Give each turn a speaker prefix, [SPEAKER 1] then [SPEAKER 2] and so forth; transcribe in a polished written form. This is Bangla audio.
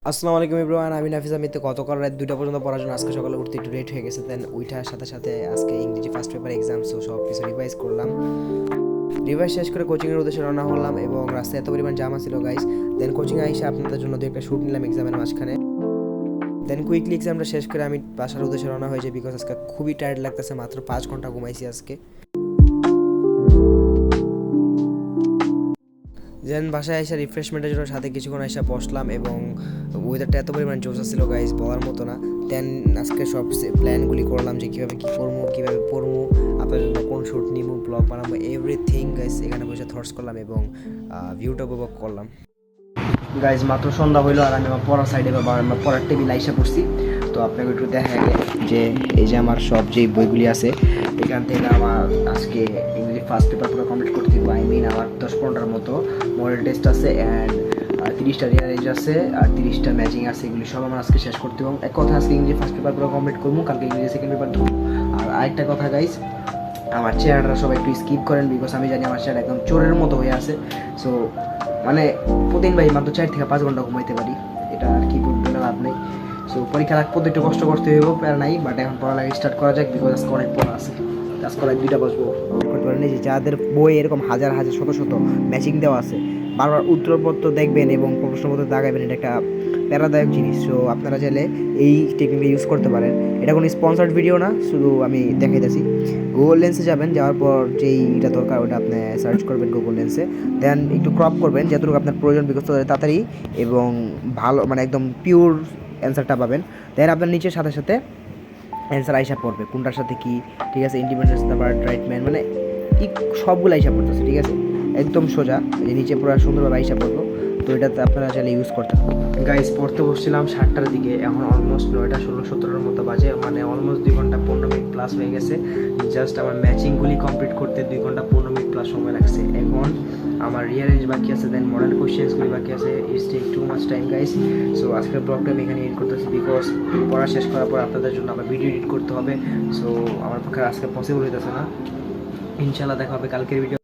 [SPEAKER 1] আসসালামু আলাইকুম এভরিওয়ান, আমি নাফিস। আমি তো গতকাল রাত 2টা পর্যন্ত পড়াশোনা, আজকে সকালে উঠতে একটু লেট হয়ে গেছে। দেন ওইটার সাথে সাথে আজকে ইংরেজি ফার্স্ট পেপার এক্সাম, সো সব কিছু রিভাইজ করলাম। রিভাইজ শেষ করে কোচিংয়ের উদ্দেশ্যে রওনা হলাম এবং রাস্তায় এত পরিমাণ জামা ছিল গাইস। দেন কোচিংয়ে আইসে আপনাদের জন্য দু একটা শ্যুট নিলাম এক্সামের মাঝখানে। দেন কুইকলি এক্সামটা শেষ করে আমি বাসার উদ্দেশ্যে রওনা হয়ে যাই, বিকজ আজকে খুবই টায়ার্ড লাগতেছে। মাত্র 5 ঘন্টা ঘুমাইছি আজকে। দেন বাসায় এসে রিফ্রেশমেন্টের জন্য সাথে কিছুক্ষণ এসে বসলাম এবং ওয়েদারটা এত পরিমাণ জোস ছিল গাইস, বলার মতো না। দেন আজকে সব প্ল্যানগুলি করলাম যে কীভাবে কী করবো, কীভাবে পড়বো, আপনার জন্য কোন শ্যুট নিবো, ব্লগ বানাবো, এভরিথিং গাইস এখানে বসে থটস করলাম এবং ভিউটা উপভোগ করলাম। গাইজ মাত্র সন্ধ্যা হইলো আর আমি আমার পড়ার সাইডে বা আমার পড়ার টেবিল আইসা পড়ছি। তো আপনাকে একটু দেখা গেলে যে এই যে আমার সব যে বইগুলি আছে, এখান থেকে আমার আজকে ইংরেজি ফার্স্ট পেপার পুরো কমপ্লিট করতে দিব। আই মিন আমার 10-15টার মতো মডেল টেস্ট আছে অ্যান্ড 30টা রিয়ারেঞ্জ আছে আর 30টা ম্যাচিং আছে। এগুলি সব আমার আজকে শেষ করতে হবে। এক কথা, আজকে ইংরেজি ফার্স্ট পেপার পুরো কমপ্লিট করবো, কালকে ইংরেজি সেকেন্ড পেপার ধরবো। আর আরেকটা কথা গাইজ, আমার চেহারাটা সবাই একটু স্কিপ করেন, বিকজ আমি জানি আমার চেহারা একদম চোরের মতো হয়ে আছে। সো মানে প্রতিদিন ভাই মাত্র 4 থেকে 5 ঘন্টা ঘুমাইতে পারি, এটা আর কি বলতে লাভ নেই। সো পরীক্ষার আগ পর্যন্ত একটু কষ্ট করতে হইব, প্যারা নাই। বাট এখন পড়ালেখা স্টার্ট করা যাক, বিকজ আজকে অনেক পড়া আছে। আজকে অনেক 2টা বসবো করতে পারেন যে যাদের বই এরকম হাজার হাজার শত শত ম্যাচিং দেওয়া আছে, বারবার উত্তরপত্র দেখবেন এবং প্রশ্নপত্র দাগাবেন, এটা একটা প্যারাদায়ক জিনিস। সো আপনারা চাইলে এই টেকনিকটা ইউজ করতে পারেন। এটা কোনো স্পন্সার্ড ভিডিও না, শুধু আমি দেখাইতেছি। গুগল লেন্সে যাবেন, যাওয়ার পর যেই এটা দরকার ওটা আপনি সার্চ করবেন গুগল লেন্সে। দেন একটু ক্রপ করবেন যতটুকু আপনার প্রয়োজন, বিকজ তাড়াতাড়ি এবং ভালো মানে একদম পিওর অ্যান্সারটা পাবেন। দেন আপনার নিচের সাথে সাথে অ্যান্সার আইসা পড়বে কোনটার সাথে কি, ঠিক আছে। ইন্ডিপেন্ডেন্স, তারপর রাইট ম্যান, মানে সবগুলো আইসা পড়তেছে, ঠিক আছে। একদম সোজা এই নিচে পুরো সুন্দরভাবে আইসা পড়বো। তো এটাতে আপনারা চাইলে ইউজ করতে পারেন। গাইজ পড়তে বসছিলাম 7টার দিকে, এখন অলমোস্ট 9টা 16-17টার মতো বাজে, মানে অলমোস্ট 2 ঘন্টা 15 মিনিট প্লাস হয়ে গেছে। জাস্ট আমার ম্যাচিংগুলি কমপ্লিট করতে 2 ঘন্টা 15 মিনিট প্লাস সময় লাগছে। এখন আমার রিয়ারেঞ্জ বাকি আছে, দেন মডেল কোয়েশ্চেন্সগুলি বাকি আছে। It's take too much time guys. So আজকের ব্লগটা আমি এখানে এডিট করতেছি, বিকজ পড়া শেষ করার পর আপনাদের জন্য আবার ভিডিও এডিট করতে হবে। সো আমার পক্ষে আজকে পসিবল হইতেছে না। ইনশাল্লাহ দেখা হবে কালকের ভিডিও।